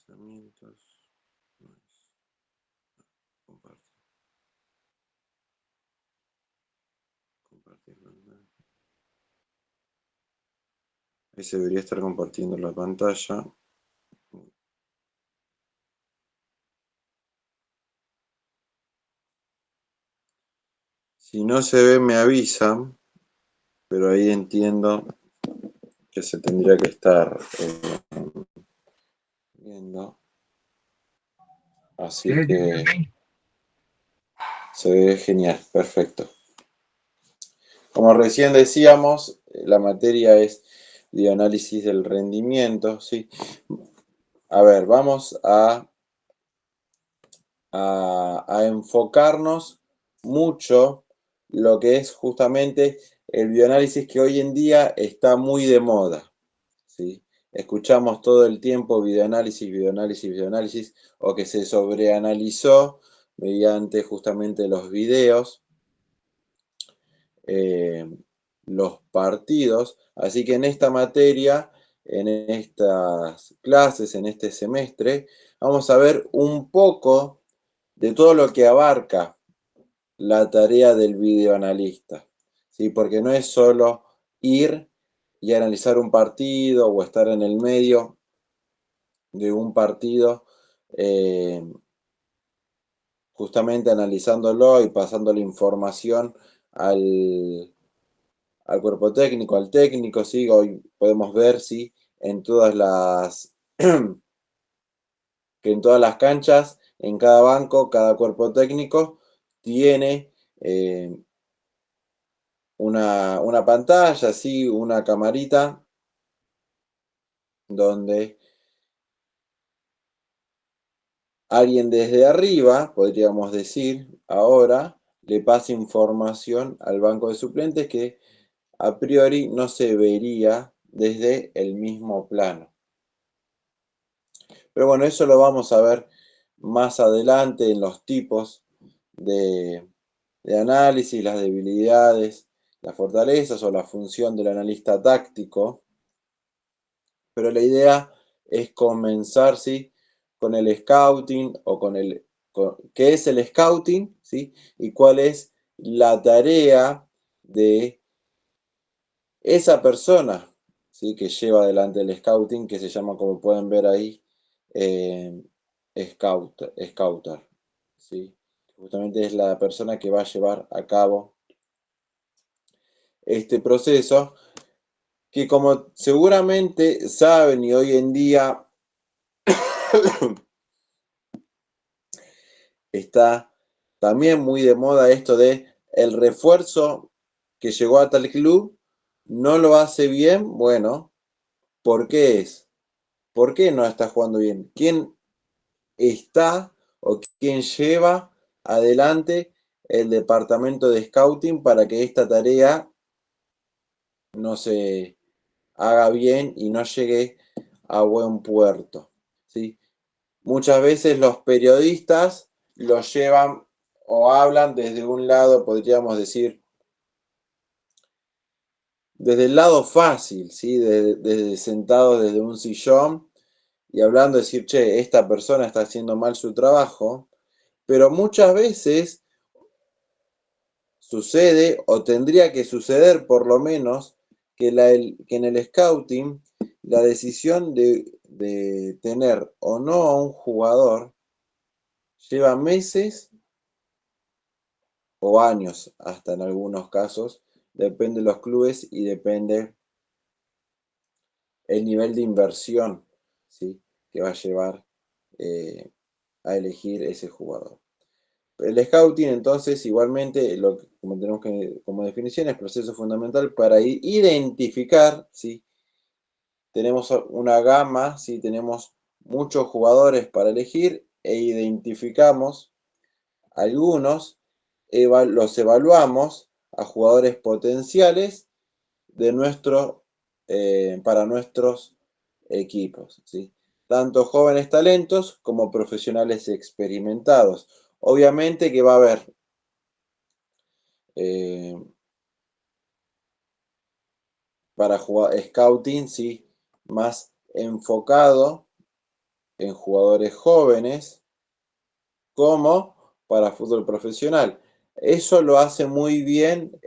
lanzamientos. No es. Compartir. Compartir pantalla. Ahí se debería estar compartiendo la pantalla. Si no se ve, me avisan, pero ahí entiendo que se tendría que estar viendo. Así que se ve genial, perfecto. Como recién decíamos, la materia es de análisis del rendimiento, ¿sí? A ver, vamos a enfocarnos mucho lo que es justamente el bioanálisis, que hoy en día está muy de moda, ¿sí? Escuchamos todo el tiempo videoanálisis, videoanálisis, videoanálisis, o que se sobreanalizó mediante justamente los videos, los partidos. Así que en esta materia, en estas clases, en este semestre, vamos a ver un poco de todo lo que abarca la tarea del videoanalista, ¿sí? Porque no es solo ir y analizar un partido o estar en el medio de un partido, justamente analizándolo y pasando la información al cuerpo técnico, al técnico, ¿sí? Hoy podemos ver, ¿sí? En todas las que en todas las canchas, en cada banco, cada cuerpo técnico tiene una pantalla, ¿sí? Una camarita donde alguien desde arriba, podríamos decir, ahora le pasa información al banco de suplentes que a priori no se vería desde el mismo plano. Pero bueno, eso lo vamos a ver más adelante en los tipos de análisis, las debilidades, las fortalezas o la función del analista táctico. Pero la idea es comenzar, ¿sí? Con el scouting o qué es el scouting, ¿sí? Y cuál es la tarea de esa persona, ¿sí? Que lleva adelante el scouting, que se llama, como pueden ver ahí, scouter, ¿sí? Justamente es la persona que va a llevar a cabo este proceso, que como seguramente saben y hoy en día está también muy de moda esto de el refuerzo que llegó a tal club no lo hace bien. Bueno, ¿por qué es? ¿Por qué no está jugando bien? ¿Quién está o quién lleva adelante el departamento de scouting para que esta tarea no se haga bien y no llegue a buen puerto, ¿sí? Muchas veces los periodistas lo llevan o hablan desde un lado, podríamos decir, desde el lado fácil, ¿sí? Desde sentados desde un sillón y hablando, decir, che, esta persona está haciendo mal su trabajo, pero muchas veces sucede, o tendría que suceder por lo menos, que en el scouting la decisión de tener o no a un jugador lleva meses o años, hasta en algunos casos, depende de los clubes y depende el nivel de inversión, ¿sí? Que va a llevar a elegir ese jugador. El scouting, entonces, igualmente, como tenemos como definición, es proceso fundamental para identificar, ¿sí? Tenemos una gama, ¿sí? Tenemos muchos jugadores para elegir e identificamos algunos, los evaluamos a jugadores potenciales para nuestros equipos, ¿sí? Tanto jóvenes talentos como profesionales experimentados. Obviamente que va a haber para jugar scouting, sí, más enfocado en jugadores jóvenes como para fútbol profesional. Eso lo hace muy bien,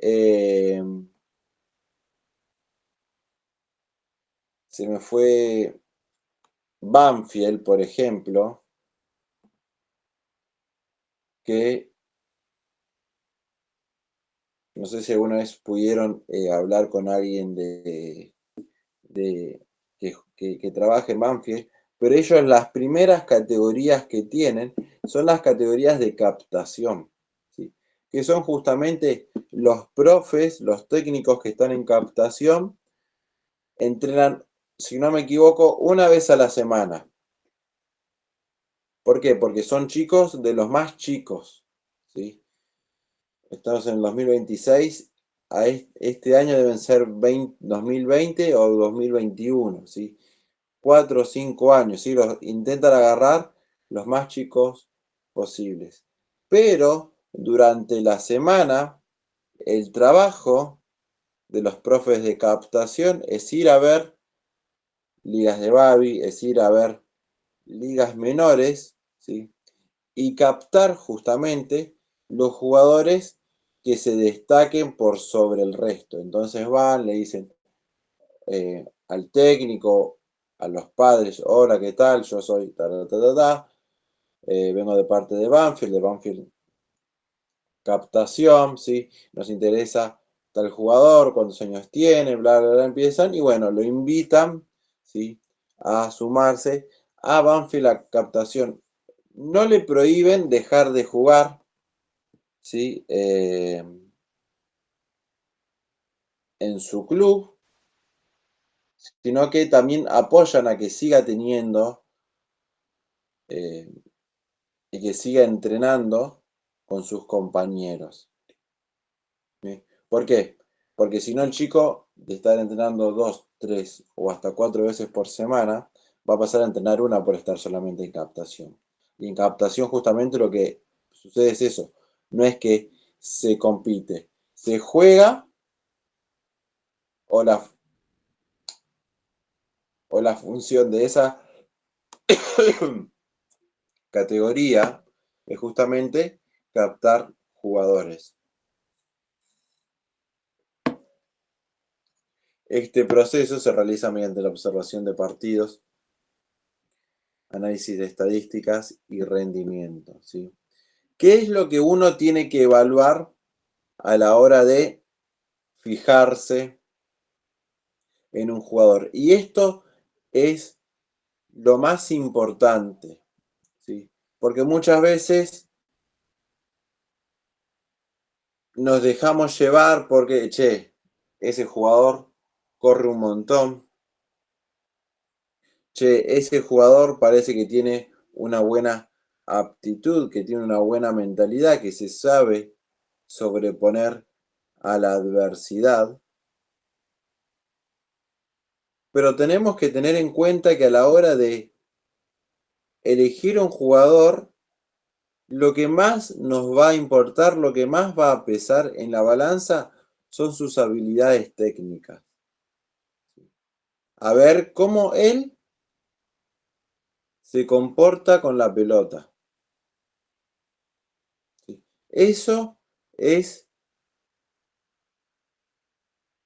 se me fue Banfield, por ejemplo, que no sé si alguna vez pudieron hablar con alguien que trabaje en Banfield, pero ellos las primeras categorías que tienen son las categorías de captación, ¿sí? Que son justamente los profes, los técnicos que están en captación, entrenan, si no me equivoco, una vez a la semana. ¿Por qué? Porque son chicos de los más chicos, ¿sí? Estamos en el 2026, este año deben ser 2020 o 2021, ¿sí? 4 o 5 años, ¿sí? Intentan agarrar los más chicos posibles. Pero durante la semana, el trabajo de los profes de captación es ir a ver ligas de Babi, es ir a ver ligas menores, ¿sí? Y captar justamente los jugadores que se destaquen por sobre el resto. Entonces van, le dicen al técnico, a los padres, hola, ¿qué tal? Yo soy ta, ta, ta, ta, ta, vengo de parte de Banfield captación, ¿sí? Nos interesa tal jugador, cuántos años tiene, bla, bla, bla, empiezan, y bueno, lo invitan, ¿sí? A sumarse a Banfield a captación. No le prohíben dejar de jugar, ¿sí? En su club, sino que también apoyan a que siga teniendo eh, y que siga entrenando con sus compañeros. ¿Sí? ¿Por qué? Porque si no el chico de estar entrenando 2, 3 o hasta 4 veces por semana, va a pasar a entrenar una por estar solamente en captación. Y en captación justamente lo que sucede es eso, no es que se compite, se juega o la función de esa categoría es justamente captar jugadores. Este proceso se realiza mediante la observación de partidos, análisis de estadísticas y rendimiento, ¿sí? ¿Qué es lo que uno tiene que evaluar a la hora de fijarse en un jugador? Y esto es lo más importante, ¿sí? Porque muchas veces nos dejamos llevar porque, che, ese jugador corre un montón, che, ese jugador parece que tiene una buena aptitud, que tiene una buena mentalidad, que se sabe sobreponer a la adversidad. Pero tenemos que tener en cuenta que a la hora de elegir un jugador, lo que más nos va a importar, lo que más va a pesar en la balanza son sus habilidades técnicas. A ver cómo él se comporta con la pelota. Eso es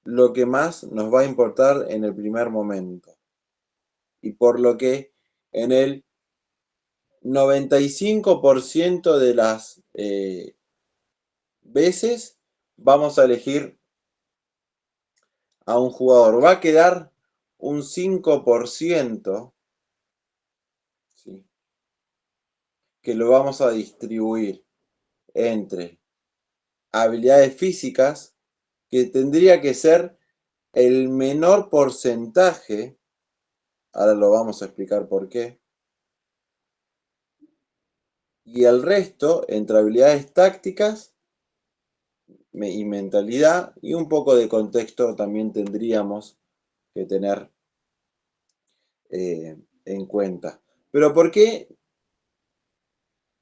lo que más nos va a importar en el primer momento. Y por lo que en el 95% de las veces vamos a elegir a un jugador. Va a quedar un 5%, ¿sí? Que lo vamos a distribuir entre habilidades físicas, que tendría que ser el menor porcentaje, ahora lo vamos a explicar por qué, y el resto entre habilidades tácticas y mentalidad, y un poco de contexto también tendríamos que tener en cuenta. Pero ¿por qué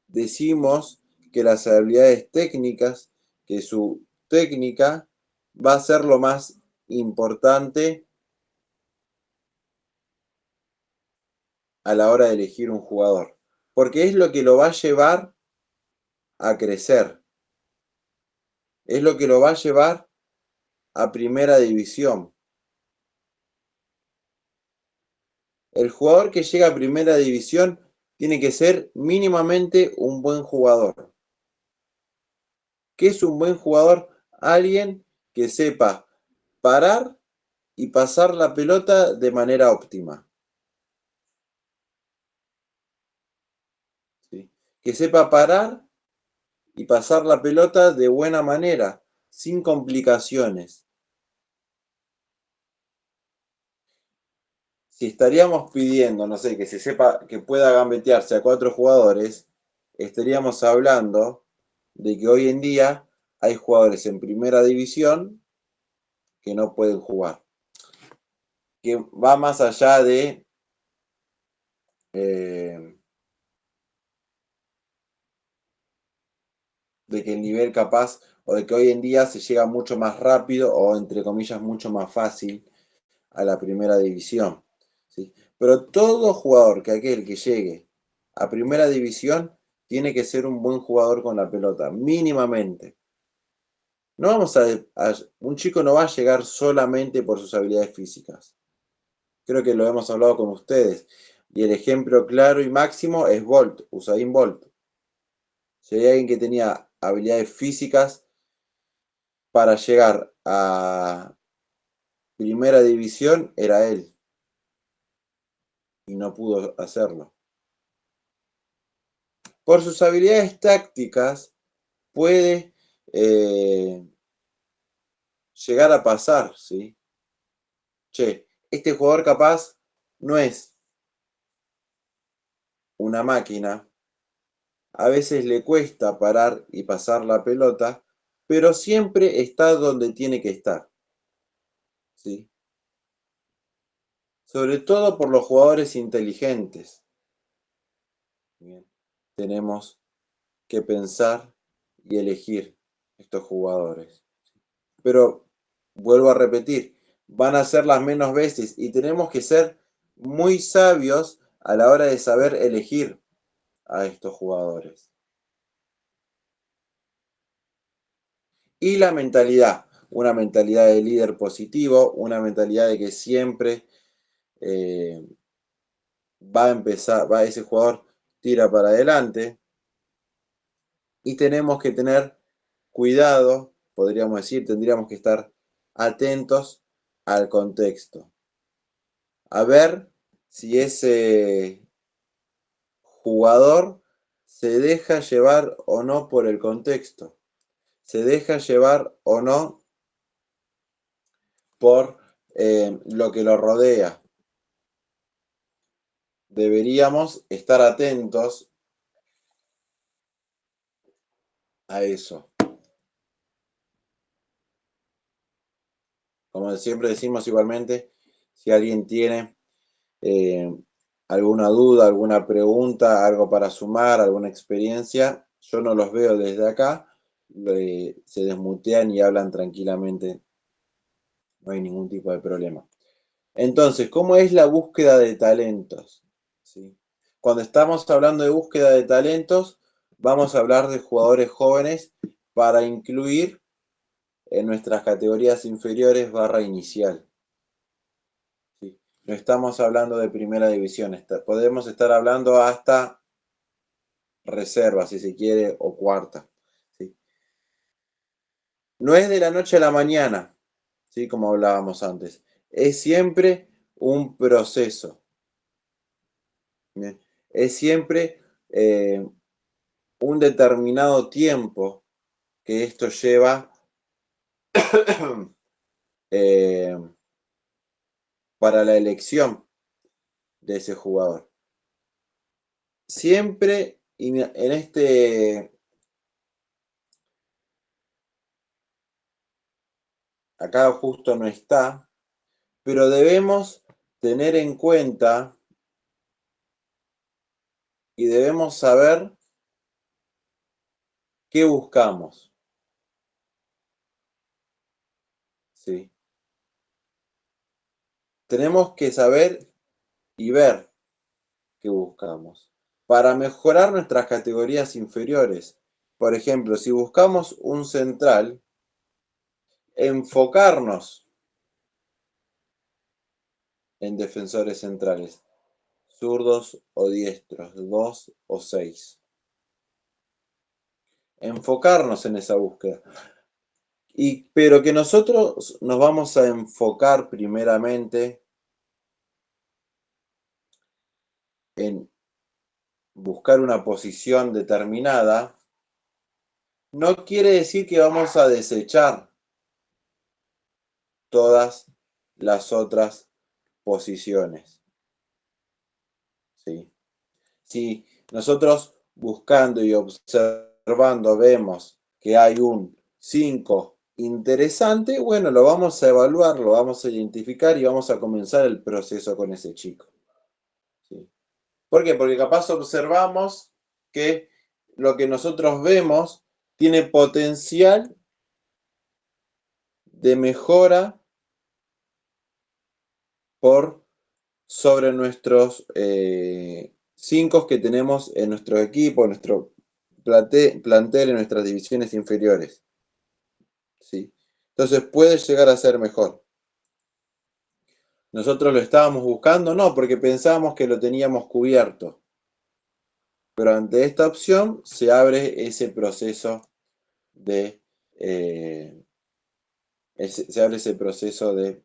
decimos que las habilidades técnicas, que su técnica va a ser lo más importante a la hora de elegir un jugador, porque es lo que lo va a llevar a crecer, es lo que lo va a llevar a primera división. El jugador que llega a primera división tiene que ser mínimamente un buen jugador. ¿Qué es un buen jugador? Alguien que sepa parar y pasar la pelota de manera óptima. ¿Sí? Que sepa parar y pasar la pelota de buena manera, sin complicaciones. Si estaríamos pidiendo, no sé, que se sepa que pueda gambetearse a 4 jugadores, estaríamos hablando de que hoy en día hay jugadores en primera división que no pueden jugar. Que va más allá eh, de que el nivel capaz, o de que hoy en día se llega mucho más rápido o entre comillas mucho más fácil a la primera división. ¿Sí? Pero todo jugador que aquel que llegue a primera división tiene que ser un buen jugador con la pelota, mínimamente. No vamos un chico no va a llegar solamente por sus habilidades físicas. Creo que lo hemos hablado con ustedes. Y el ejemplo claro y máximo es Bolt, Usain Bolt. Si hay alguien que tenía habilidades físicas para llegar a primera división, era él. Y no pudo hacerlo. Por sus habilidades tácticas puede llegar a pasar, ¿sí? Che, este jugador capaz no es una máquina, a veces le cuesta parar y pasar la pelota, pero siempre está donde tiene que estar, ¿sí? Sobre todo por los jugadores inteligentes. Bien, tenemos que pensar y elegir estos jugadores. Pero vuelvo a repetir, van a ser las menos veces y tenemos que ser muy sabios a la hora de saber elegir a estos jugadores. Y la mentalidad, una mentalidad de líder positivo, una mentalidad de que siempre eh, va a empezar, va ese jugador tira para adelante y tenemos que tener cuidado, podríamos decir, tendríamos que estar atentos al contexto. A ver si ese jugador se deja llevar o no por el contexto, se deja llevar o no por lo que lo rodea. Deberíamos estar atentos a eso. Como siempre decimos igualmente, si alguien tiene eh, alguna duda, alguna pregunta, algo para sumar, alguna experiencia, yo no los veo desde acá, se desmutean y hablan tranquilamente, no hay ningún tipo de problema. Entonces, ¿cómo es la búsqueda de talentos? ¿Sí? Cuando estamos hablando de búsqueda de talentos, vamos a hablar de jugadores jóvenes para incluir en nuestras categorías inferiores barra inicial. ¿Sí? No estamos hablando de primera división, podemos estar hablando hasta reserva, si se quiere, o cuarta. ¿Sí? No es de la noche a la mañana, ¿sí? Como hablábamos antes. Es siempre un proceso. ¿Bien? Es siempre un determinado tiempo que esto lleva eh, para la elección de ese jugador. Siempre en acá justo no está, pero debemos tener en cuenta y debemos saber qué buscamos. ¿Sí? Tenemos que saber y ver que buscamos. Para mejorar nuestras categorías inferiores. Por ejemplo, si buscamos un central, enfocarnos en defensores centrales, zurdos o diestros, 2 o 6. Enfocarnos en esa búsqueda. Pero que nosotros nos vamos a enfocar primeramente en buscar una posición determinada, no quiere decir que vamos a desechar todas las otras posiciones. ¿Sí? Si nosotros buscando y observando vemos que hay un 5 interesante, bueno, lo vamos a evaluar, lo vamos a identificar y vamos a comenzar el proceso con ese chico. ¿Sí? ¿Por qué? Porque capaz observamos que lo que nosotros vemos tiene potencial de mejora por sobre nuestros 5 que tenemos en nuestro equipo, en nuestro plantel, en nuestras divisiones inferiores. ¿Sí? Entonces puede llegar a ser mejor. Nosotros lo estábamos buscando, no, porque pensábamos que lo teníamos cubierto. Pero ante esta opción se abre ese proceso de se abre ese proceso de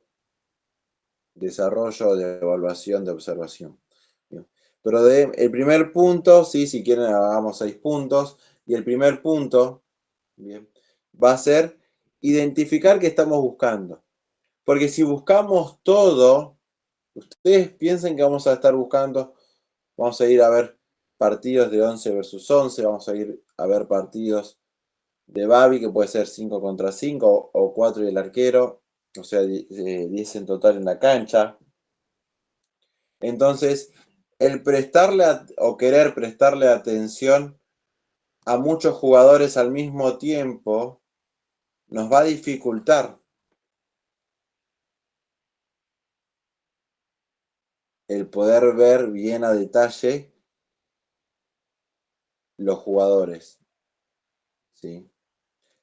desarrollo, de evaluación, de observación. Bien. Pero el primer punto, sí, si quieren hagamos 6 puntos, y el primer punto, bien, va a ser identificar qué estamos buscando. Porque si buscamos todo, ustedes piensen que vamos a estar buscando, vamos a ir a ver partidos de 11 versus 11, vamos a ir a ver partidos de Babi, que puede ser 5 contra 5 o 4 y el arquero, o sea, 10 en total en la cancha. Entonces, el prestarle o querer prestarle atención a muchos jugadores al mismo tiempo nos va a dificultar el poder ver bien a detalle los jugadores. ¿Sí?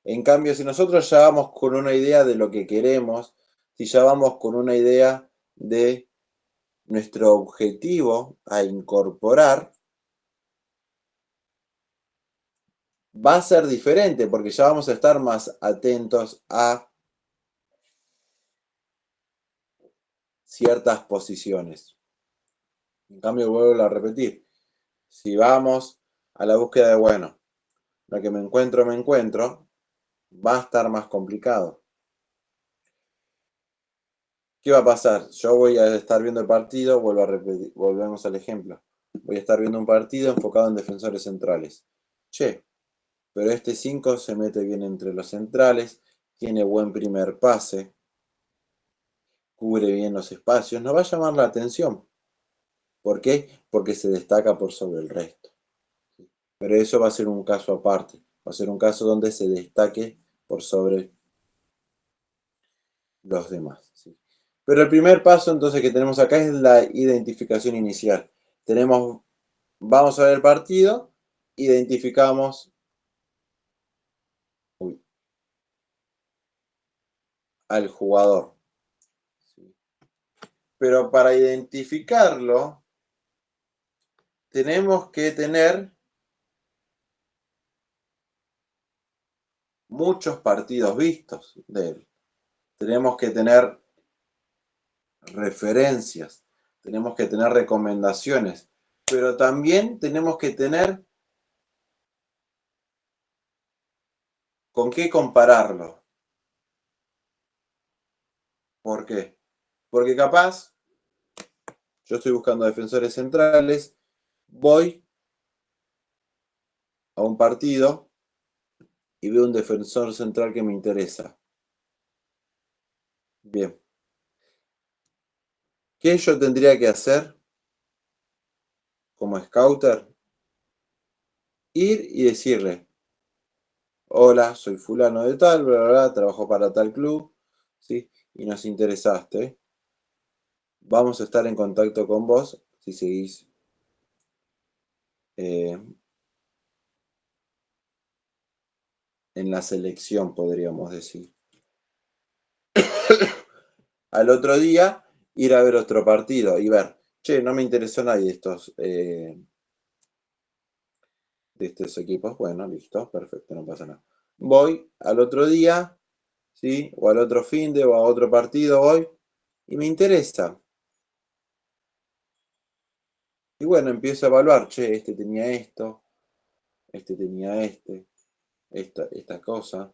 En cambio, si nosotros ya vamos con una idea de lo que queremos, si ya vamos con una idea de nuestro objetivo a incorporar, va a ser diferente porque ya vamos a estar más atentos a ciertas posiciones. En cambio, vuelvo a repetir, si vamos a la búsqueda de, bueno, lo que me encuentro, va a estar más complicado. ¿Qué va a pasar? Yo voy a estar viendo el partido, vuelvo a repetir, volvemos al ejemplo. Voy a estar viendo un partido enfocado en defensores centrales. Che, pero este 5 se mete bien entre los centrales, tiene buen primer pase, cubre bien los espacios, nos va a llamar la atención. ¿Por qué? Porque se destaca por sobre el resto. Pero eso va a ser un caso aparte, va a ser un caso donde se destaque por sobre los demás. ¿Sí? Pero el primer paso entonces que tenemos acá es la identificación inicial. Vamos a ver el partido, identificamos al jugador. ¿Sí? Pero para identificarlo, tenemos que tener muchos partidos vistos de él. Tenemos que tener referencias, tenemos que tener recomendaciones, pero también tenemos que tener con qué compararlo. ¿Por qué? Porque capaz, yo estoy buscando defensores centrales, voy a un partido y veo un defensor central que me interesa. Bien. ¿Qué yo tendría que hacer como scouter? Ir y decirle, hola, soy fulano de tal, bla, bla, bla, trabajo para tal club, ¿sí? Y nos interesaste. Vamos a estar en contacto con vos si seguís en la selección, podríamos decir. Al otro día, ir a ver otro partido y ver, che, no me interesó nadie de estos equipos. Bueno, listo, perfecto, no pasa nada. Voy al otro día, ¿sí? O al otro finde o a otro partido voy y me interesa. Y bueno, empiezo a evaluar, che, este tenía esto, este tenía esta cosa,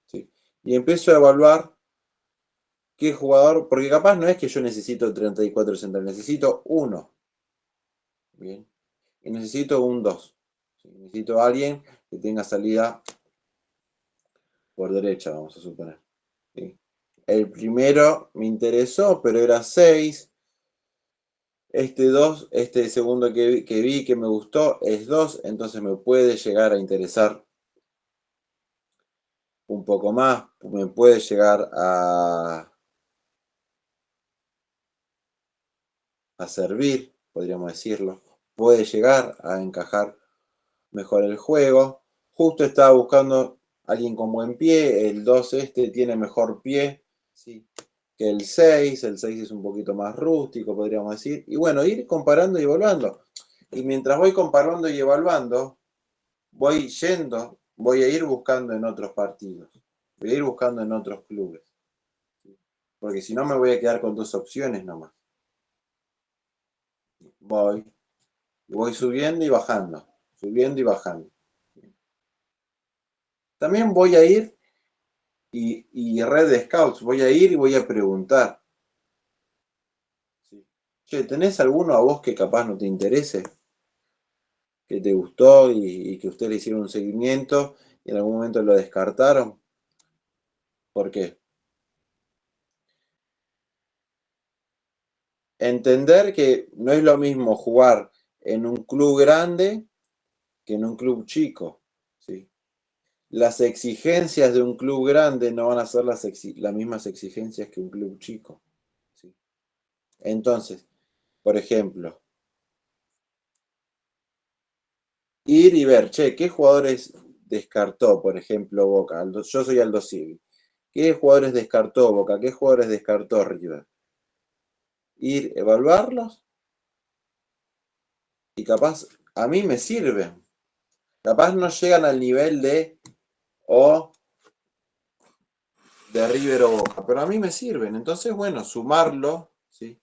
¿sí? Y empiezo a evaluar qué jugador, porque capaz no es que yo necesito 34 centrales, necesito uno, ¿bien? Y necesito un 2. ¿Sí? Necesito a alguien que tenga salida por derecha, vamos a suponer. ¿Sí? El primero me interesó, pero era 6. Este 2, este segundo que vi que me gustó es 2, entonces me puede llegar a interesar un poco más, me puede llegar a servir, podríamos decirlo, puede llegar a encajar mejor el juego. Justo estaba buscando alguien con buen pie, el 2 este tiene mejor pie, ¿sí? Que el 6 es un poquito más rústico, podríamos decir. Y bueno, ir comparando y evaluando. Y mientras voy comparando y evaluando, voy a ir buscando en otros partidos, voy a ir buscando en otros clubes. Porque si no me voy a quedar con dos opciones nomás. Voy subiendo y bajando, subiendo y bajando. También voy a ir y red de scouts, voy a ir y voy a preguntar. ¿Sí? Che, ¿tenés alguno a vos que capaz no te interese? Que te gustó y que ustedes le hicieron un seguimiento y en algún momento lo descartaron. ¿Por qué? Entender que no es lo mismo jugar en un club grande que en un club chico. ¿Sí? Las exigencias de un club grande no van a ser las mismas exigencias que un club chico. ¿Sí? Entonces, por ejemplo, ir y ver, che, ¿qué jugadores descartó, por ejemplo, Boca? Yo soy Aldo Civi. ¿Qué jugadores descartó Boca? ¿Qué jugadores descartó River? Ir, evaluarlos y capaz a mí me sirven. Capaz no llegan al nivel o de River o Boca, pero a mí me sirven. Entonces, bueno, sumarlo, ¿sí?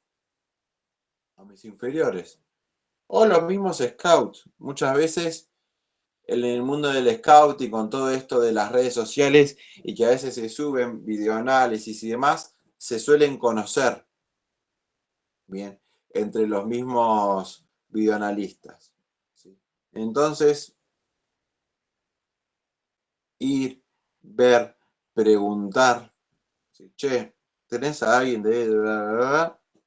A mis inferiores. O los mismos scouts. Muchas veces en el mundo del scout y con todo esto de las redes sociales y que a veces se suben videoanálisis y demás, se suelen conocer, bien, entre los mismos videoanalistas. ¿Sí? Entonces, ir, ver, preguntar, ¿sí? Che, ¿tenés a alguien de...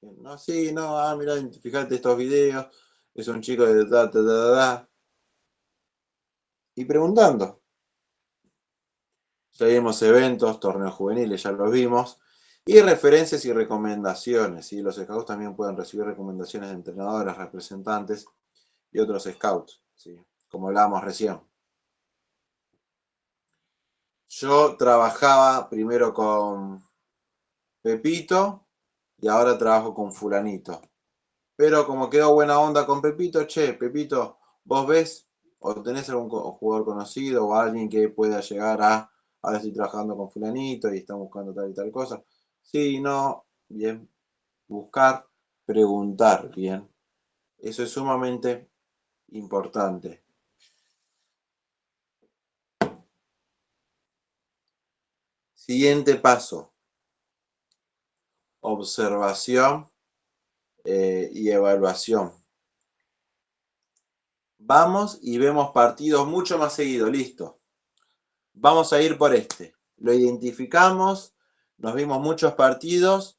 No, sí, no, mira, fíjate estos videos, es un chico de... Y preguntando. Ya vimos eventos, torneos juveniles, ya los vimos. Y referencias y recomendaciones. ¿Sí? Los scouts también pueden recibir recomendaciones de entrenadores, representantes y otros scouts, ¿sí? Como hablábamos recién. Yo trabajaba primero con Pepito y ahora trabajo con fulanito. Pero como quedó buena onda con Pepito, che, Pepito, ¿vos ves o tenés algún jugador conocido o alguien que pueda llegar ahora estoy trabajando con fulanito y están buscando tal y tal cosa? Sí, no, bien, buscar, preguntar, bien. Eso es sumamente importante. Siguiente paso, observación y evaluación. Vamos y vemos partidos mucho más seguido, listo. Vamos a ir por este. Lo identificamos, nos vimos muchos partidos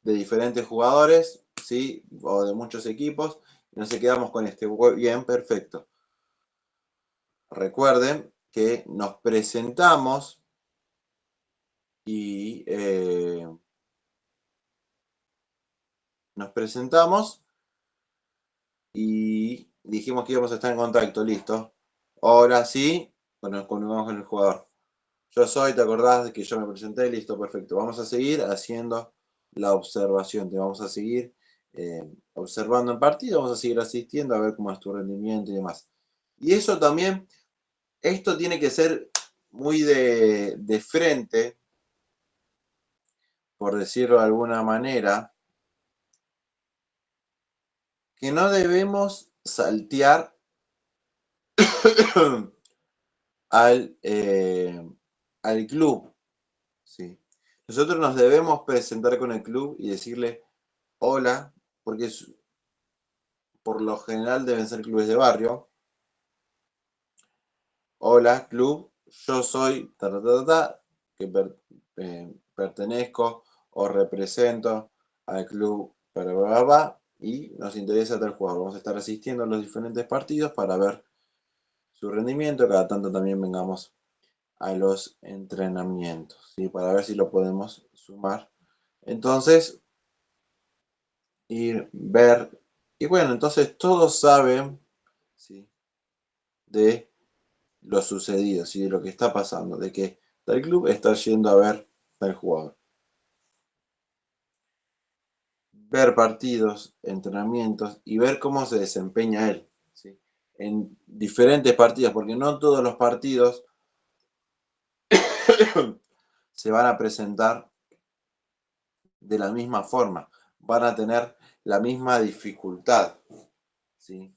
de diferentes jugadores, ¿sí? O de muchos equipos, y nos quedamos con este. Bien, perfecto. Recuerden que nos presentamos y dijimos que íbamos a estar en contacto, listo. Ahora sí, bueno, comunicamos con el jugador. Yo soy, ¿te acordás de que yo me presenté? Listo, perfecto. Vamos a seguir haciendo la observación, te vamos a seguir observando el partido, vamos a seguir asistiendo a ver cómo es tu rendimiento y demás. Y eso también, esto tiene que ser muy de frente, por decirlo de alguna manera, que no debemos saltear al club. ¿Sí? Nosotros nos debemos presentar con el club y decirle hola, porque por lo general deben ser clubes de barrio. Hola, club, yo soy que pertenezco o represento al club y nos interesa tal jugador. Vamos a estar asistiendo a los diferentes partidos para ver su rendimiento. Cada tanto también vengamos a los entrenamientos, ¿sí? Para ver si lo podemos sumar. Entonces, ir, ver, y bueno, entonces todos saben, ¿sí? De lo sucedido, ¿sí? De lo que está pasando, de que tal club está yendo a ver tal jugador. Ver partidos, entrenamientos y ver cómo se desempeña él, ¿sí? En diferentes partidos, porque no todos los partidos se van a presentar de la misma forma, van a tener la misma dificultad, ¿sí?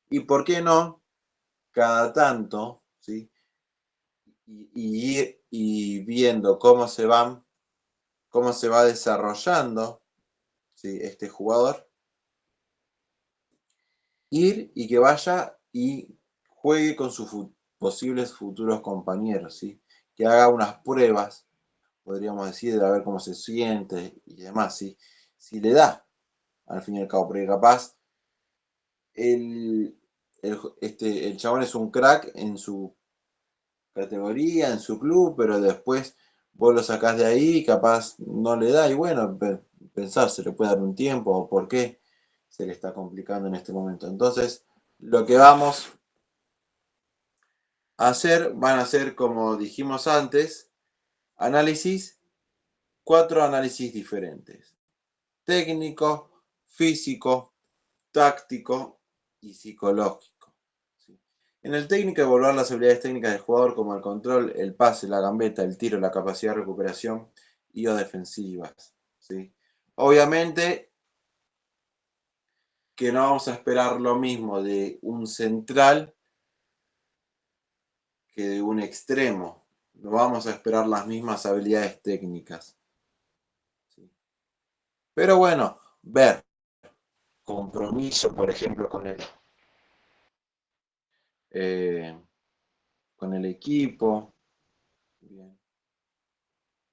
Y por qué no, cada tanto, ¿sí? Y viendo cómo se va desarrollando, ¿sí? Este jugador, ir y que vaya y juegue con sus posibles futuros compañeros, ¿sí? Que haga unas pruebas, podríamos decir, de ver cómo se siente y demás, ¿sí? Si le da, al fin y al cabo, porque capaz el chabón es un crack en su categoría, en su club, pero después vos lo sacás de ahí, capaz no le da, y bueno, pensar, se le puede dar un tiempo, o por qué se le está complicando en este momento. Entonces, lo que vamos a hacer van a ser, como dijimos antes, análisis, 4 análisis diferentes: técnico, físico, táctico y psicológico. ¿Sí? En el técnico, evaluar las habilidades técnicas del jugador, como el control, el pase, la gambeta, el tiro, la capacidad de recuperación y o defensivas. ¿Sí? Obviamente que no vamos a esperar lo mismo de un central que de un extremo. No vamos a esperar las mismas habilidades técnicas. ¿Sí? Pero bueno, ver compromiso, por ejemplo, eh, con el equipo, bien.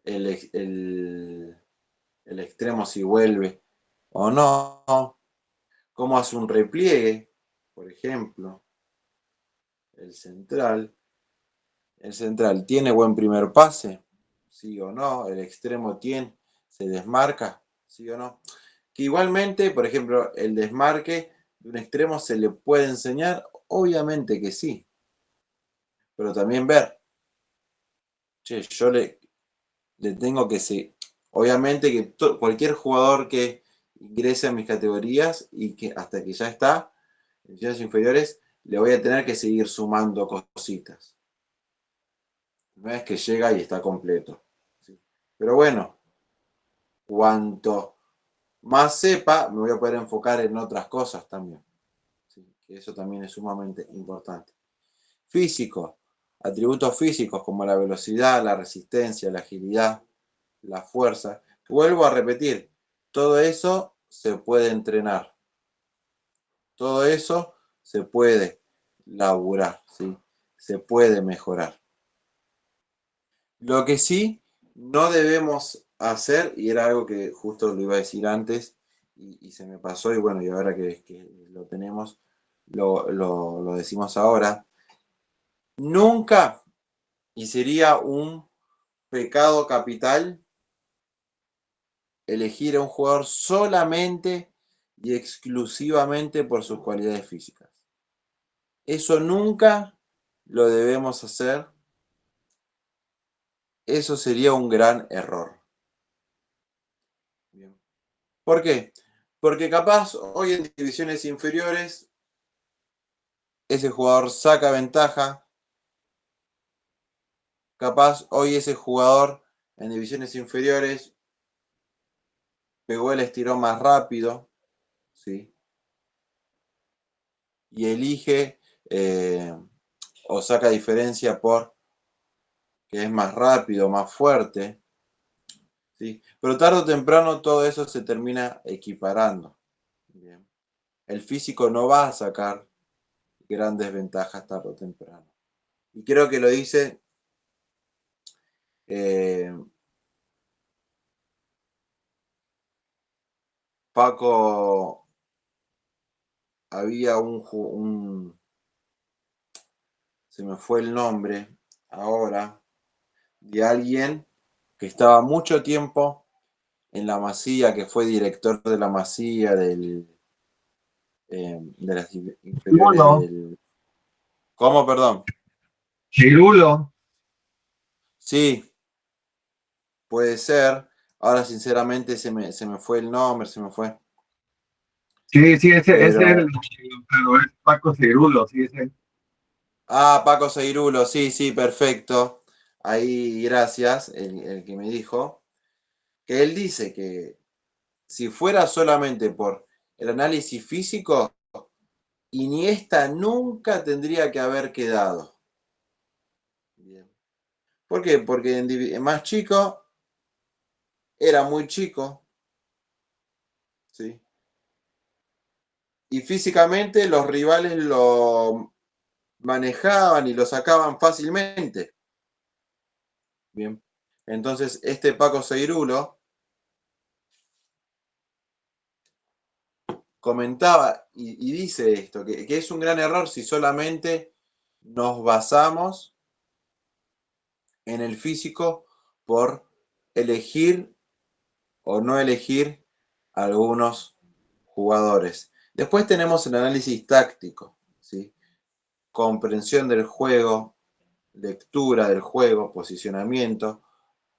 El, el, el extremo si vuelve o no, cómo hace un repliegue, por ejemplo, el central. El central tiene buen primer pase, sí o no, el extremo se desmarca, sí o no. Que igualmente, por ejemplo, el desmarque de un extremo se le puede enseñar, obviamente que sí, pero también ver, che, yo le tengo que seguir. Obviamente que cualquier jugador que ingrese a mis categorías y que hasta que ya está en divisiones inferiores, le voy a tener que seguir sumando cositas. No es que llega y está completo. ¿Sí? Pero bueno, cuanto más sepa, me voy a poder enfocar en otras cosas también. ¿Sí? Que eso también es sumamente importante. Físico, atributos físicos como la velocidad, la resistencia, la agilidad, la fuerza. Vuelvo a repetir, todo eso se puede entrenar, todo eso se puede laburar, ¿sí? Se puede mejorar. Lo que sí no debemos hacer, y era algo que justo lo iba a decir antes y se me pasó, y bueno, y ahora que lo tenemos, lo decimos ahora, nunca, y sería un pecado capital, elegir a un jugador solamente y exclusivamente por sus cualidades físicas. Eso nunca lo debemos hacer. Eso sería un gran error. Bien. ¿Por qué? Porque capaz hoy en divisiones inferiores ese jugador saca ventaja. Capaz hoy ese jugador en divisiones inferiores pegó el estirón más rápido, ¿sí? Y elige o saca diferencia por que es más rápido, más fuerte, ¿sí? Pero tarde o temprano todo eso se termina equiparando. Bien. El físico no va a sacar grandes ventajas tarde o temprano. Y creo que lo dice Paco, había se me fue el nombre ahora, de alguien que estaba mucho tiempo en la Masía, que fue director de la Masía de las inferiores Cirulo, del... ¿Cómo, perdón? Cirulo. Sí, puede ser. Ahora, sinceramente, se me fue el nombre, se me fue. Sí, sí, ese es Pero... pero es Paco Cirulo, sí, ese. Ah, Paco Seirulo, sí, sí, perfecto. Ahí, gracias, el que me dijo. Que él dice que si fuera solamente por el análisis físico, Iniesta nunca tendría que haber quedado. Bien. ¿Por qué? Porque en más chico era muy chico, ¿sí? Y físicamente los rivales lo manejaban y lo sacaban fácilmente. Bien. Entonces, este Paco Seirulo comentaba y dice esto, que es un gran error si solamente nos basamos en el físico por elegir o no elegir algunos jugadores. Después tenemos el análisis táctico, ¿sí? Comprensión del juego, lectura del juego, posicionamiento,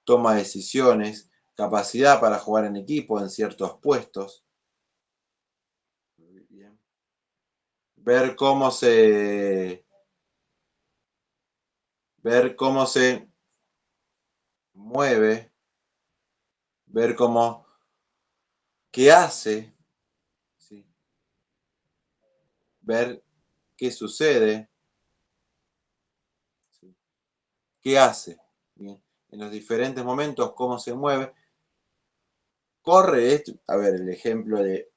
toma de decisiones, capacidad para jugar en equipo en ciertos puestos. Bien. Ver cómo se mueve, ver qué hace, ¿sí? Ver qué sucede, ¿sí? Qué hace, ¿bien? En los diferentes momentos, cómo se mueve. Corre, a ver, el ejemplo de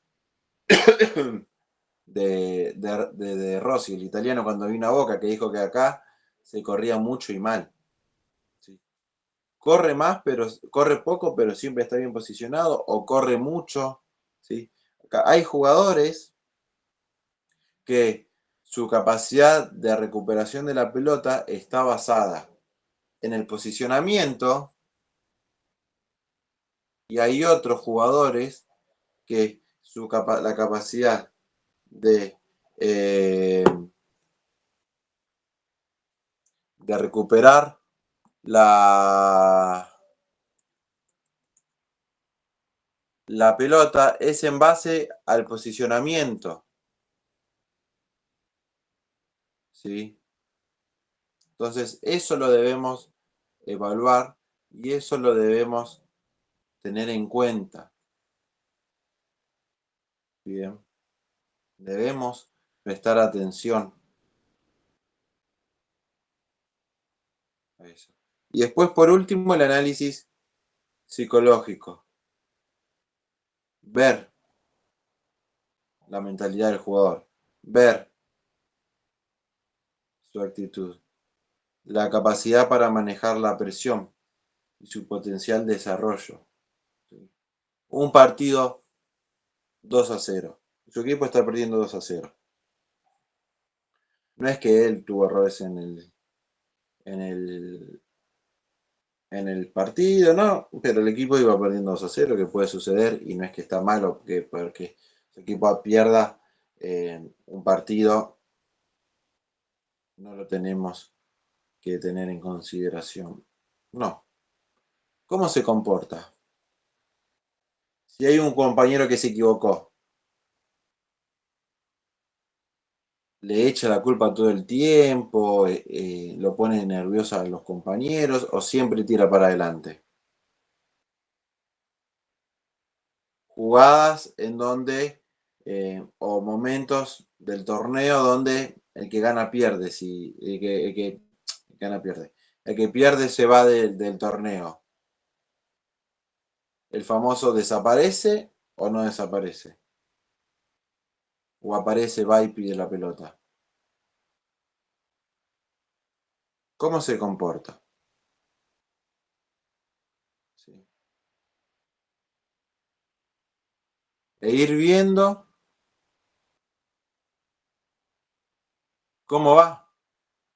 Rossi, el italiano, cuando vino a Boca, que dijo que acá se corría mucho y mal. ¿Sí? Corre más, pero corre poco, pero siempre está bien posicionado, o corre mucho. ¿Sí? Acá hay jugadores que su capacidad de recuperación de la pelota está basada en el posicionamiento, y hay otros jugadores que la capacidad de, eh, de recuperar la, la pelota es en base al posicionamiento, ¿sí? Entonces, eso lo debemos evaluar y eso lo debemos tener en cuenta. Bien, debemos prestar atención a eso. Y después, por último, el análisis psicológico. Ver la mentalidad del jugador, ver su actitud, la capacidad para manejar la presión y su potencial desarrollo. ¿Sí? Un partido 2-0. Su equipo está perdiendo 2-0. No es que él tuvo errores en el, en el partido, no, pero el equipo iba perdiendo 2-0, que puede suceder, y no es que está malo, porque equipo pierda un partido, no lo tenemos que tener en consideración. No. ¿Cómo se comporta? Si hay un compañero que se equivocó, le echa la culpa todo el tiempo, lo pone nervioso a los compañeros o siempre tira para adelante. Jugadas en donde, o momentos del torneo donde el que gana pierde, si el que gana pierde. El que pierde se va del torneo. ¿El famoso desaparece o no desaparece? ¿O aparece, va y pide la pelota? ¿Cómo se comporta? ¿Sí? E ir viendo cómo va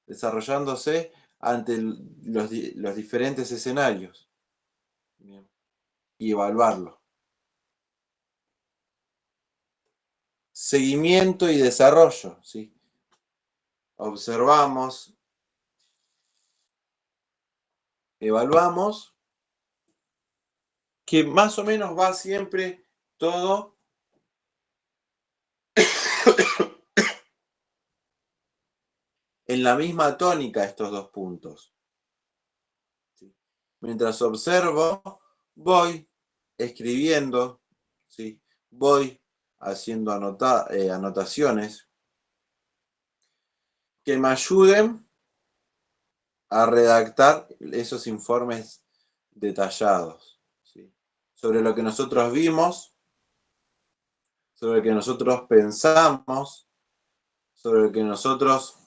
desarrollándose ante los diferentes escenarios. Bien. Y evaluarlo. Seguimiento y desarrollo. ¿Sí? Observamos, evaluamos, que más o menos va siempre todo en la misma tónica estos dos puntos. ¿Sí? Mientras observo, voy escribiendo, ¿sí? Voy haciendo anotaciones que me ayuden a redactar esos informes detallados, ¿sí? Sobre lo que nosotros vimos, sobre lo que nosotros pensamos, sobre lo que nosotros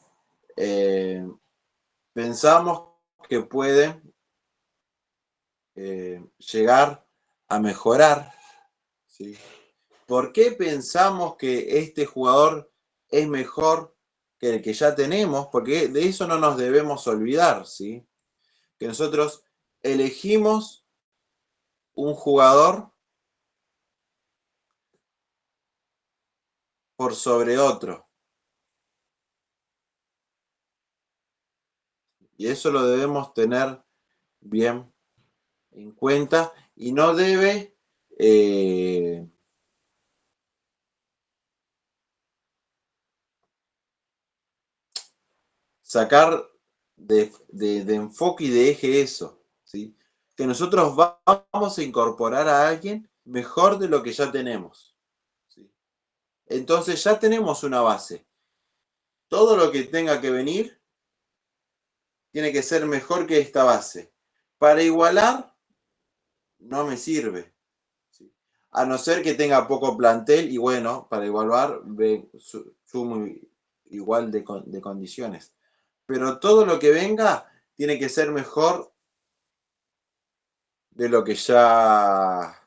pensamos que puede llegar a mejorar, ¿sí? ¿Por qué pensamos que este jugador es mejor que el que ya tenemos? Porque de eso no nos debemos olvidar, ¿sí? Que nosotros elegimos un jugador por sobre otro. Y eso lo debemos tener bien en cuenta y no debe sacar de enfoque y de eje eso, ¿sí? Que nosotros vamos a incorporar a alguien mejor de lo que ya tenemos, ¿sí? Entonces ya tenemos una base. Todo lo que tenga que venir tiene que ser mejor que esta base. Para igualar, no me sirve, ¿sí? A no ser que tenga poco plantel y bueno, para igualar, sumo igual de condiciones. Pero todo lo que venga tiene que ser mejor de lo que ya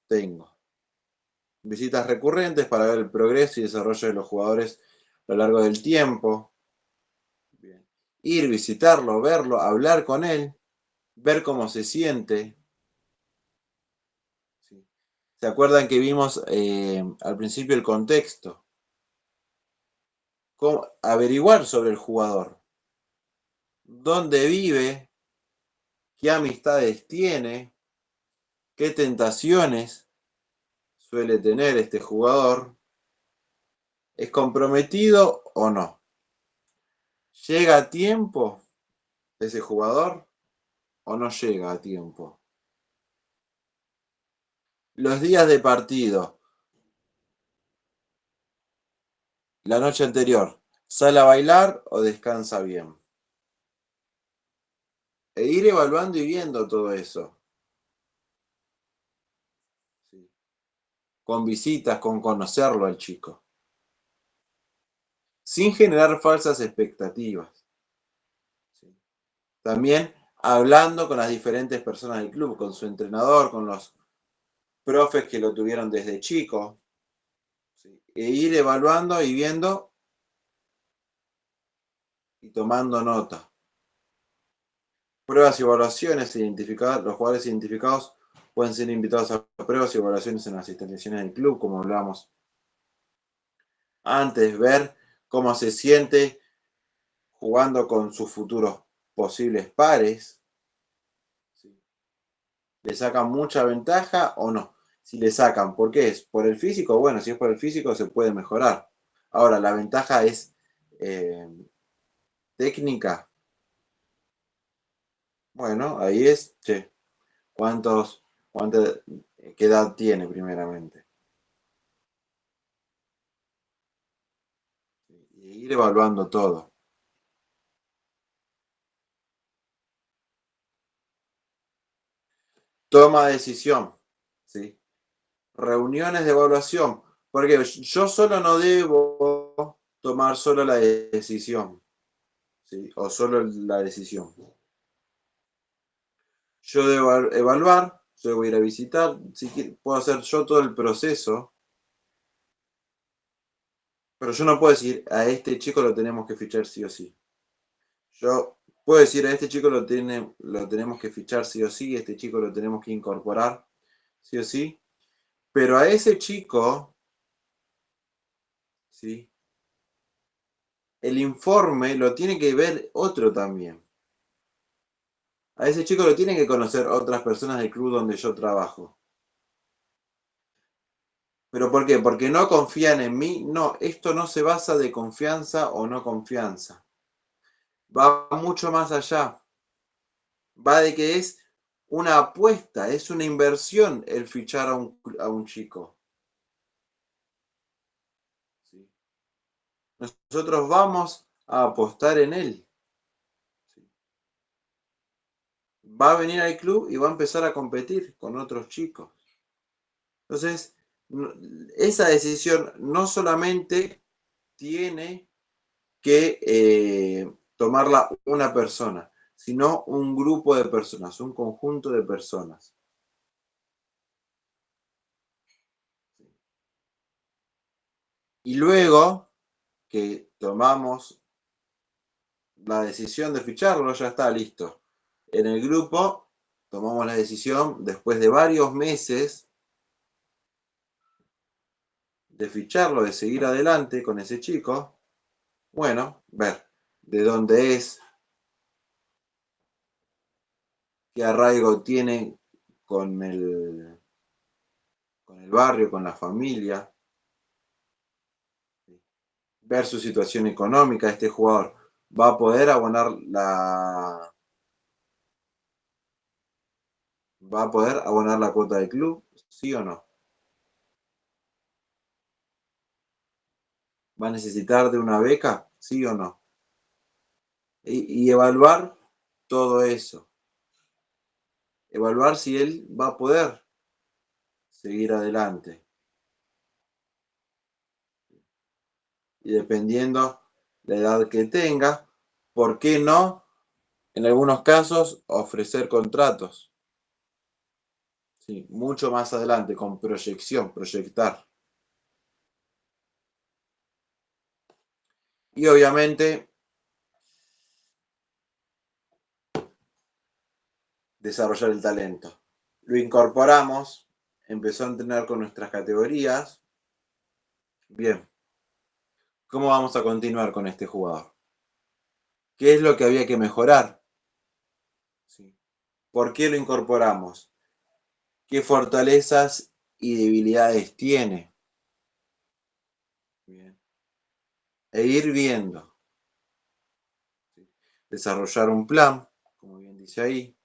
tengo. Visitas recurrentes para ver el progreso y desarrollo de los jugadores a lo largo del tiempo. Bien. Ir, visitarlo, verlo, hablar con él, ver cómo se siente. ¿Sí? ¿Se acuerdan que vimos al principio el contexto? ¿Cómo? Averiguar sobre el jugador. ¿Dónde vive? ¿Qué amistades tiene? ¿Qué tentaciones suele tener este jugador? ¿Es comprometido o no? ¿Llega a tiempo ese jugador o no llega a tiempo? Los días de partido, la noche anterior, ¿sale a bailar o descansa bien? E ir evaluando y viendo todo eso. ¿Sí? Con visitas, con conocerlo al chico. Sin generar falsas expectativas. ¿Sí? También hablando con las diferentes personas del club, con su entrenador, con los profes que lo tuvieron desde chico. ¿Sí? E ir evaluando y viendo y tomando nota. Pruebas y evaluaciones, identificar los jugadores identificados Pueden ser invitados a pruebas y evaluaciones en las instalaciones del club, como hablábamos antes, ver cómo se siente jugando con sus futuros posibles pares. ¿Sí? ¿Le sacan mucha ventaja o no? Si le sacan, ¿por qué es? ¿Por el físico? Bueno, si es por el físico se puede mejorar. Ahora, la ventaja es técnica. Bueno, ahí es, che, cuánta, qué edad tiene primeramente. Y ir evaluando todo. Toma de decisión, ¿sí? Reuniones de evaluación, porque yo solo no debo tomar solo la decisión, ¿sí? O solo la decisión. Yo debo evaluar, yo debo ir a visitar, si puedo hacer yo todo el proceso, pero yo no puedo decir a este chico lo tenemos que fichar sí o sí. Yo puedo decir a este chico lo tenemos que fichar sí o sí, este chico lo tenemos que incorporar sí o sí, pero a ese chico, ¿sí? El informe lo tiene que ver otro también. A ese chico lo tienen que conocer otras personas del club donde yo trabajo. ¿Pero por qué? Porque no confían en mí. No, esto no se basa de confianza o no confianza. Va mucho más allá. Va de que es una apuesta, es una inversión el fichar a un chico. ¿Sí? Nosotros vamos a apostar en él. ¿Sí? Va a venir al club y va a empezar a competir con otros chicos. Entonces, esa decisión no solamente tiene que tomarla una persona, sino un grupo de personas, un conjunto de personas. Y luego que tomamos la decisión de ficharlo, ya está listo. En el grupo tomamos la decisión, después de varios meses, de ficharlo, de seguir adelante con ese chico. Bueno, ver de dónde es, qué arraigo tiene con el barrio, con la familia, ver su situación económica. Este jugador va a poder abonar la cuota del club, sí o no. ¿Va a necesitar de una beca? Sí o no. Y evaluar todo eso. Evaluar si él va a poder seguir adelante. Y dependiendo la edad que tenga, ¿por qué no? En algunos casos, ofrecer contratos. Sí, mucho más adelante, con proyección, proyectar. Y obviamente, desarrollar el talento. Lo incorporamos, empezó a entrenar con nuestras categorías. Bien, ¿cómo vamos a continuar con este jugador? ¿Qué es lo que había que mejorar? Sí. ¿Por qué lo incorporamos? ¿Qué fortalezas y debilidades tiene? Bien. E ir viendo. ¿Sí? Desarrollar un plan, como bien dice ahí,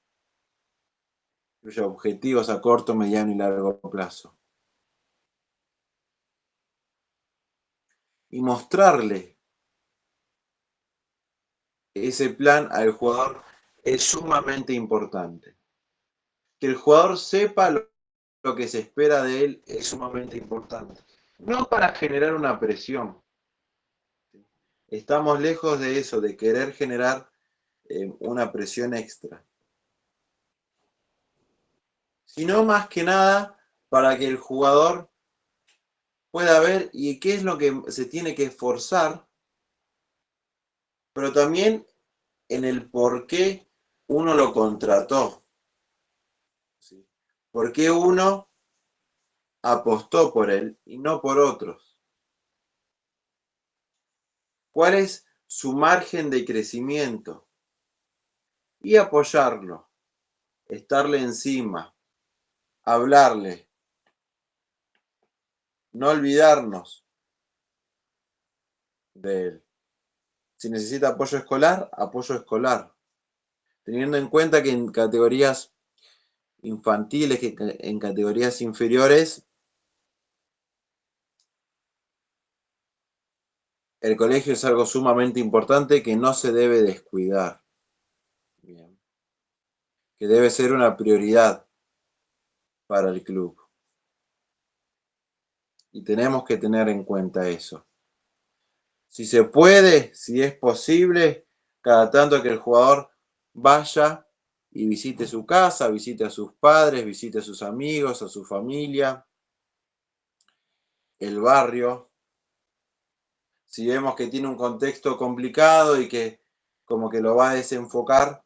incluye objetivos a corto, mediano y largo plazo. Y mostrarle ese plan al jugador es sumamente importante. Que el jugador sepa lo que se espera de él es sumamente importante. No para generar una presión. Estamos lejos de eso, de querer generar una presión extra. Sino más que nada para que el jugador pueda ver y qué es lo que se tiene que esforzar, pero también en el por qué uno lo contrató. ¿Sí? ¿Por qué uno apostó por él y no por otros? ¿Cuál es su margen de crecimiento? Y apoyarlo, estarle encima, hablarle, no olvidarnos de él. Si necesita apoyo escolar, teniendo en cuenta que en categorías infantiles, que en categorías inferiores, el colegio es algo sumamente importante que no se debe descuidar. Bien. Que debe ser una prioridad para el club. Y tenemos que tener en cuenta eso. Si se puede, si es posible, cada tanto que el jugador vaya y visite su casa, visite a sus padres, visite a sus amigos, a su familia, el barrio. Si vemos que tiene un contexto complicado y que como que lo va a desenfocar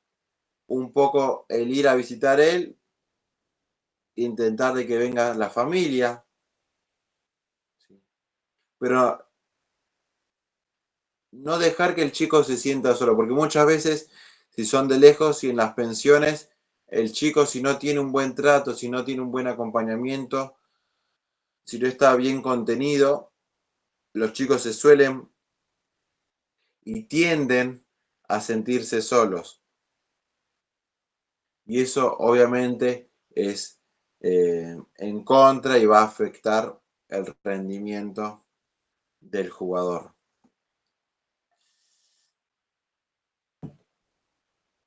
un poco el ir a visitar él, intentar de que venga la familia. Pero no dejar que el chico se sienta solo, porque muchas veces, si son de lejos y en las pensiones, el chico si no tiene un buen trato, si no tiene un buen acompañamiento, si no está bien contenido, los chicos se suelen y tienden a sentirse solos. Y eso obviamente es en contra y va a afectar el rendimiento del jugador.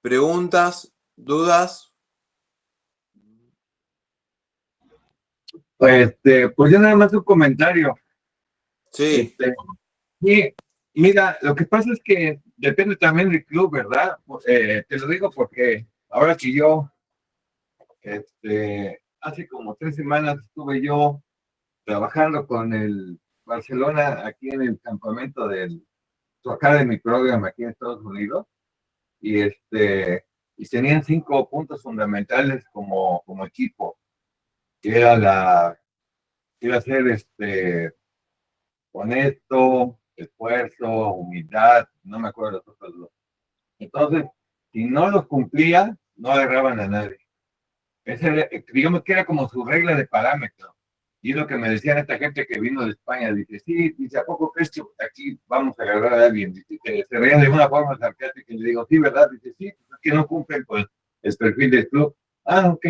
¿Preguntas? ¿Dudas? Pues yo nada más un comentario. Sí, Este, y mira, lo que pasa es que depende también del club, ¿verdad? Te lo digo porque ahora que yo, hace como 3 semanas estuve yo trabajando con el Barcelona aquí en el campamento del su Academy Program aquí en Estados Unidos y y tenían 5 puntos fundamentales como equipo, que era ser honesto, esfuerzo, humildad, no me acuerdo los otros dos. Entonces, si no los cumplía, no agarraban a nadie. Digamos que era como su regla de parámetro. Y es lo que me decían esta gente que vino de España. Dice, sí, dice, ¿a poco crees que aquí vamos a agarrar a alguien? Dice, que se reían de una forma sarcástica y le digo, sí, ¿verdad? Dice, sí, pues es que no cumplen con el perfil del club. Ah, ok.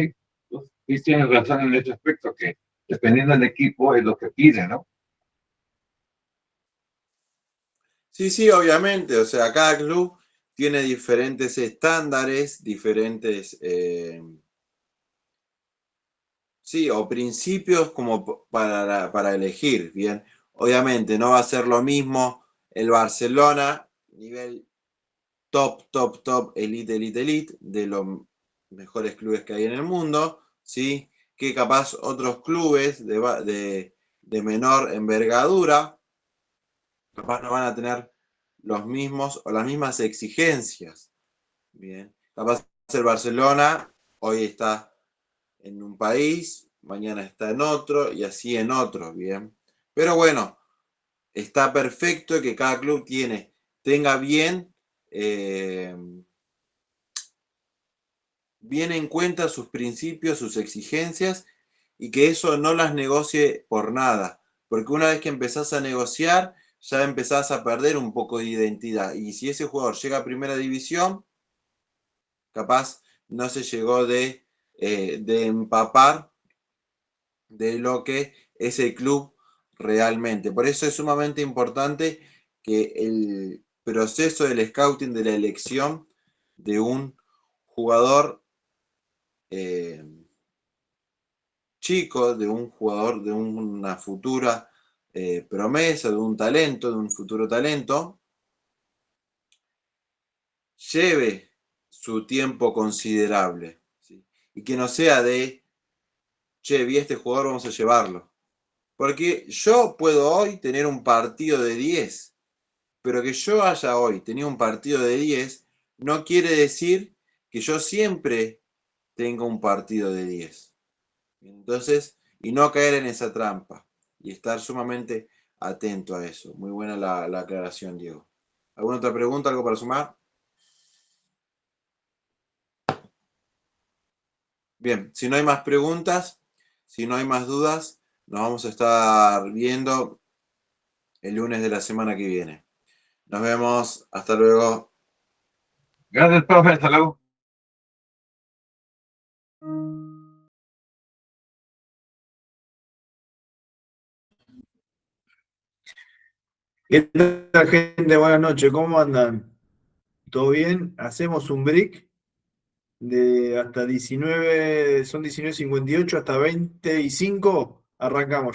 Pues, sí, tienes razón en ese aspecto, que dependiendo del equipo es lo que pide, ¿no? sí, sí, obviamente. O sea, cada club tiene diferentes estándares, diferentes, sí, o principios como para elegir, bien. Obviamente no va a ser lo mismo el Barcelona, nivel top, top, top, elite, elite, elite, de los mejores clubes que hay en el mundo, ¿sí? Que capaz otros clubes de menor envergadura, capaz no van a tener los mismos o las mismas exigencias. Bien, capaz el Barcelona hoy está en un país, mañana está en otro y así en otro, bien. Pero bueno, está perfecto que cada club tenga eh, bien en cuenta sus principios, sus exigencias y que eso no las negocie por nada. Porque una vez que empezás a negociar, ya empezás a perder un poco de identidad. Y si ese jugador llega a primera división, capaz no se llegó de empapar de lo que es el club realmente. Por eso es sumamente importante que el proceso del scouting, de la elección de un jugador eh, chico, de un jugador, de una futura promesa, de un talento, de un futuro talento, lleve su tiempo considerable. ¿Sí? Y que no sea de, che, vi a este jugador, vamos a llevarlo. Porque yo puedo hoy tener un partido de 10, pero que yo haya hoy tenido un partido de 10 no quiere decir que yo siempre tenga un partido de 10. Entonces, y no caer en esa trampa y estar sumamente atento a eso. Muy buena la aclaración, Diego. ¿Alguna otra pregunta, algo para sumar? Bien, si no hay más preguntas, si no hay más dudas, nos vamos a estar viendo el lunes de la semana que viene. Nos vemos, hasta luego. Gracias, profe, hasta luego. ¿Qué tal, gente? Buenas noches, ¿cómo andan? ¿Todo bien? Hacemos un break de hasta 19, son 19:58 hasta 25, arrancamos.